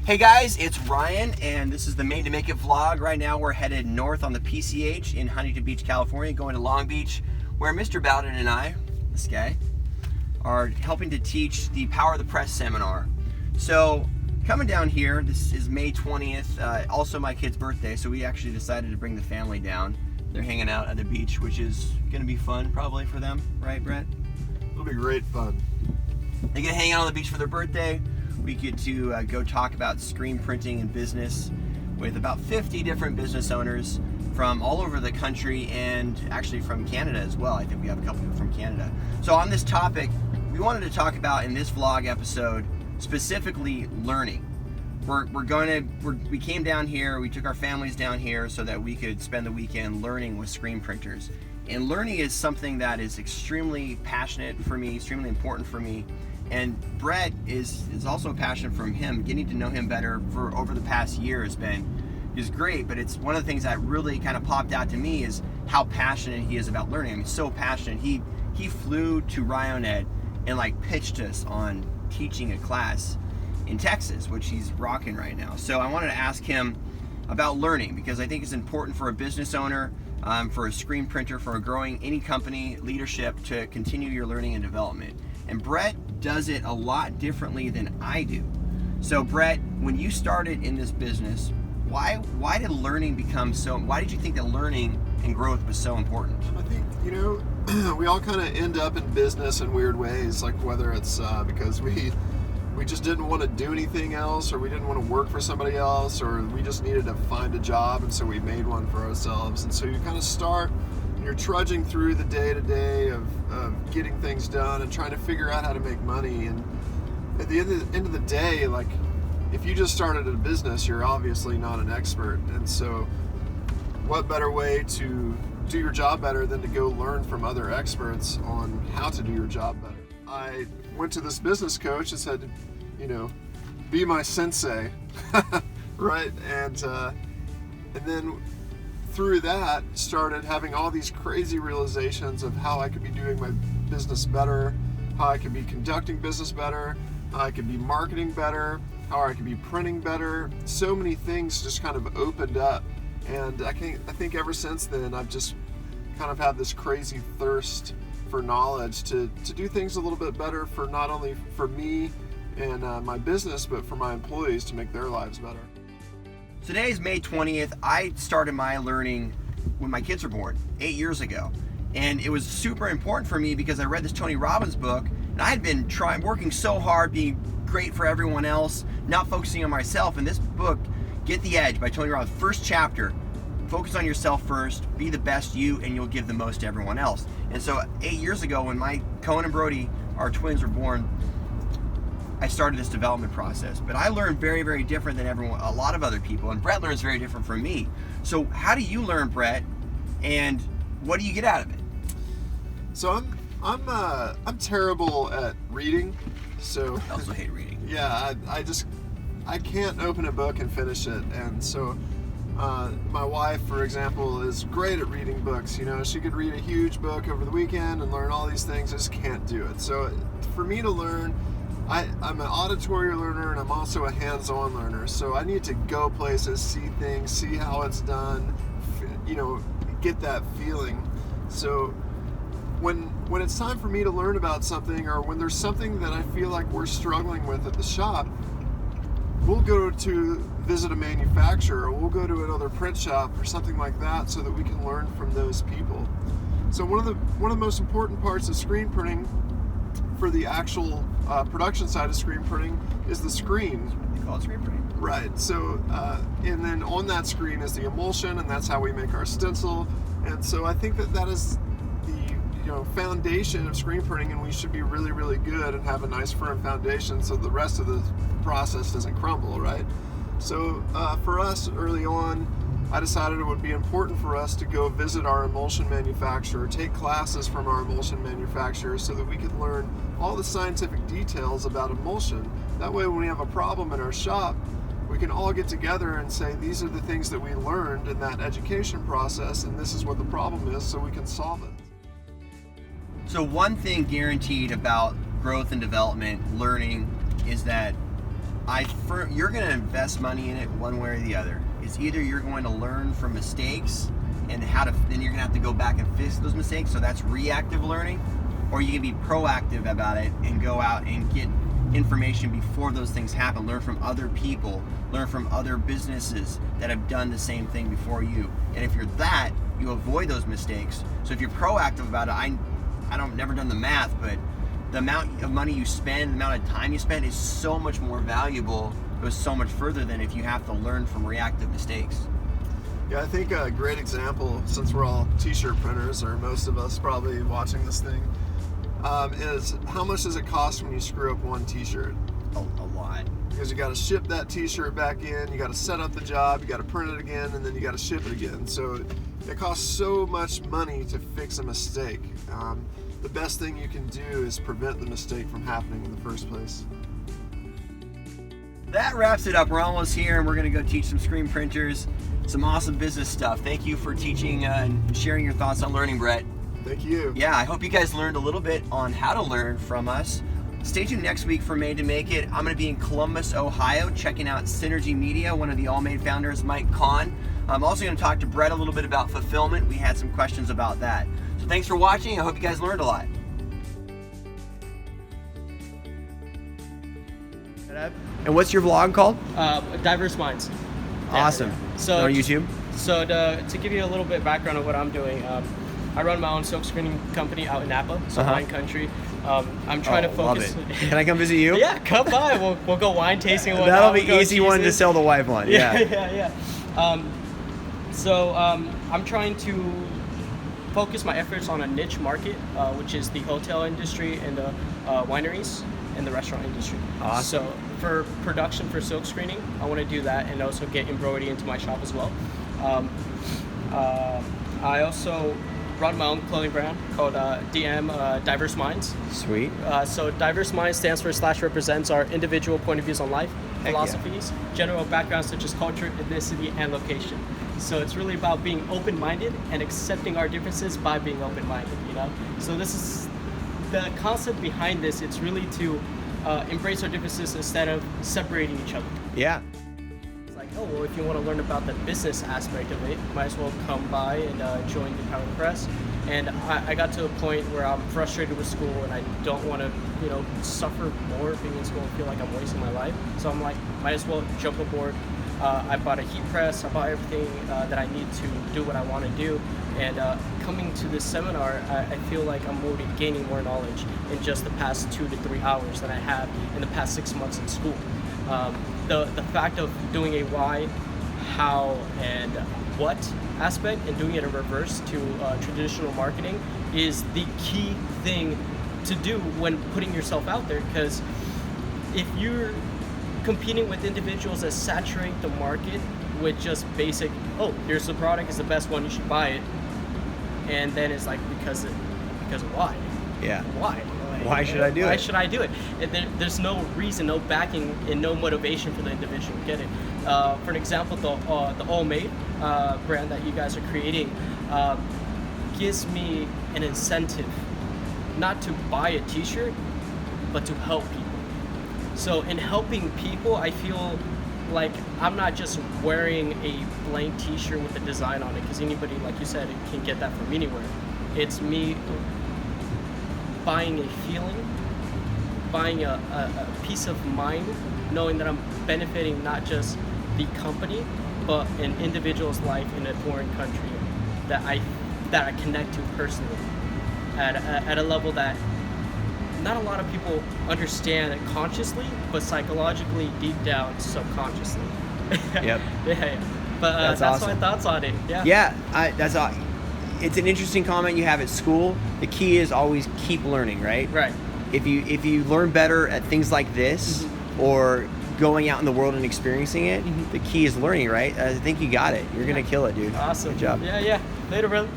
Hey guys, it's Ryan, and this is the Made to Make It vlog. Right now we're headed north on the PCH in Huntington Beach, California, going to Long Beach, where Mr. Bowden and I, this guy, are helping to teach the Power of the Press seminar. So, coming down here, this is May 20th, also my kid's birthday, so we actually decided to bring the family down. They're hanging out at the beach, which is going to be fun probably for them, right, Brett? It'll be great fun. They get to hang out on the beach for their birthday. We get to go talk about screen printing and business with about 50 different business owners from all over the country and actually from Canada as well. I think we have a couple people from Canada. So on this topic, we wanted to talk about in this vlog episode specifically learning. We came down here, we took our families down here so that we could spend the weekend learning with screen printers. And learning is something that is extremely passionate for me, extremely important for me. And Brett is also a passion from him. Getting to know him better for over the past year is great, but it's one of the things that really kind of popped out to me is how passionate he is about learning. I mean, so passionate. He flew to Ryonet and pitched us on teaching a class in Texas, which he's rocking right now. So I wanted to ask him about learning because I think it's important for a business owner, for a screen printer, for a growing any company leadership to continue your learning and development. And Brett does it a lot differently than I do. So Brett, when you started in this business, why did learning become so, why did you think that learning and growth was so important? I think, we all kind of end up in business in weird ways, like whether it's because we just didn't want to do anything else, or we didn't want to work for somebody else, or we just needed to find a job, and so we made one for ourselves. And so you kind of start, you're trudging through the day-to-day of getting things done and trying to figure out how to make money. And at the end of the day, if you just started a business, you're obviously not an expert. And so what better way to do your job better than to go learn from other experts on how to do your job better? I went to this business coach and said, be my sensei, right? And then through that, started having all these crazy realizations of how I could be doing my business better, how I could be conducting business better, how I could be marketing better, how I could be printing better. So many things just kind of opened up. And I think ever since then, I've just kind of had this crazy thirst for knowledge to do things a little bit better for not only for me and my business, but for my employees to make their lives better. Today is May 20th. I started my learning when my kids were born 8 years ago. And it was super important for me because I read this Tony Robbins book, and I had been working so hard, being great for everyone else, not focusing on myself. And this book, Get the Edge by Tony Robbins, first chapter, focus on yourself first, be the best you, and you'll give the most to everyone else. And so 8 years ago, when my Cohen and Brody, our twins, were born, I started this development process. But I learned very, very different than a lot of other people, and Brett learns very different from me. So how do you learn, Brett, and what do you get out of it? So I'm terrible at reading. So I also hate reading. Yeah, I can't open a book and finish it. And so my wife, for example, is great at reading books. She could read a huge book over the weekend and learn all these things. I just can't do it. So for me to learn, I'm an auditory learner, and I'm also a hands-on learner. So I need to go places, see things, see how it's done, get that feeling. So when it's time for me to learn about something, or when there's something that I feel like we're struggling with at the shop, we'll go to visit a manufacturer, or we'll go to another print shop or something like that, so that we can learn from those people. So one of the most important parts of screen printing, for the actual production side of screen printing, is the screen. They call it screen printing. Right. So and then on that screen is the emulsion, and that's how we make our stencil. And so I think that is the foundation of screen printing, and we should be really, really good and have a nice firm foundation so the rest of the process doesn't crumble, right? So for us early on, I decided it would be important for us to go visit our emulsion manufacturer, take classes from our emulsion manufacturer, so that we could learn all the scientific details about emulsion. That way, when we have a problem in our shop, we can all get together and say, these are the things that we learned in that education process, and this is what the problem is, so we can solve it. So one thing guaranteed about growth and development, learning, is that you're going to invest money in it one way or the other. It's either you're going to learn from mistakes and then you're going to have to go back and fix those mistakes, so that's reactive learning, or you can be proactive about it and go out and get information before those things happen, learn from other people, learn from other businesses that have done the same thing before you. And if you're that, you avoid those mistakes. So if you're proactive about it, I've never done the math, but the amount of money you spend, the amount of time you spend is so much more valuable, goes so much further than if you have to learn from reactive mistakes. Yeah, I think a great example, since we're all t-shirt printers, or most of us probably watching this thing, is how much does it cost when you screw up one t-shirt? A lot. Because you got to ship that t-shirt back in, you got to set up the job, you got to print it again, and then you got to ship it again. So it costs so much money to fix a mistake. The best thing you can do is prevent the mistake from happening in the first place. That wraps it up. We're almost here, and we're going to go teach some screen printers some awesome business stuff. Thank you for teaching and sharing your thoughts on learning, Brett. Thank you. Yeah, I hope you guys learned a little bit on how to learn from us. Stay tuned next week for Made to Make It. I'm going to be in Columbus, Ohio, checking out Synergy Media, one of the All Made founders, Mike Kahn. I'm also going to talk to Brett a little bit about fulfillment. We had some questions about that. So thanks for watching. I hope you guys learned a lot. And what's your vlog called? Diverse Minds. Awesome. Yeah. So on YouTube? So to give you a little bit of background of what I'm doing, I run my own silk screening company out in Napa, so wine country. I'm trying to focus. Love it. Can I come visit you? Yeah, come by. We'll go wine tasting. And that'll be easy one to sell the wife on. Yeah. I'm trying to focus my efforts on a niche market, which is the hotel industry and the wineries and the restaurant industry. Awesome. So for production for silk screening, I want to do that and also get embroidery into my shop as well. I also run my own clothing brand called DM Diverse Minds. Sweet. So Diverse Minds stands for / represents our individual point of views on life, philosophies, general backgrounds such as culture, ethnicity, and location. So it's really about being open-minded and accepting our differences by being open-minded, you know? So this is the concept behind this. It's really to embrace our differences instead of separating each other. Yeah. It's like, oh, well, if you want to learn about the business aspect of it, might as well come by and join the Power of the Press. And I got to a point where I'm frustrated with school and I don't want to, suffer more being in school and feel like I'm wasting my life. So I'm like, might as well jump aboard. I bought a heat press, I bought everything that I need to do what I want to do. And coming to this seminar, I feel like I'm already gaining more knowledge in just the past 2 to 3 hours than I have in the past 6 months in school. The fact of doing a why, how, and what aspect and doing it in reverse to traditional marketing is the key thing to do when putting yourself out there, because if you're competing with individuals that saturate the market with just basic, oh, here's the product, it's the best one, you should buy it, and then it's like, because of why? Yeah. Why? Why should I do it? Why should I do it? There's no reason, no backing, and no motivation for the individual to get it. For an example, the All Made brand that you guys are creating gives me an incentive not to buy a t-shirt, but to help people. So in helping people, I feel like I'm not just wearing a blank t-shirt with a design on it, because anybody, like you said, can get that from anywhere. It's me buying a feeling, buying a peace of mind, knowing that I'm benefiting not just the company, but an individual's life in a foreign country that I connect to personally at a level that not a lot of people understand consciously, but psychologically, deep down, subconsciously. Yep. Yeah. But that's awesome. My thoughts on it. Yeah. Yeah, that's all. It's an interesting comment you have at school. The key is always keep learning, right? Right. If you learn better at things like this, or going out in the world and experiencing it, the key is learning, right? I think you got it. You're gonna kill it, dude. Awesome. Good job. Yeah. Later, brother.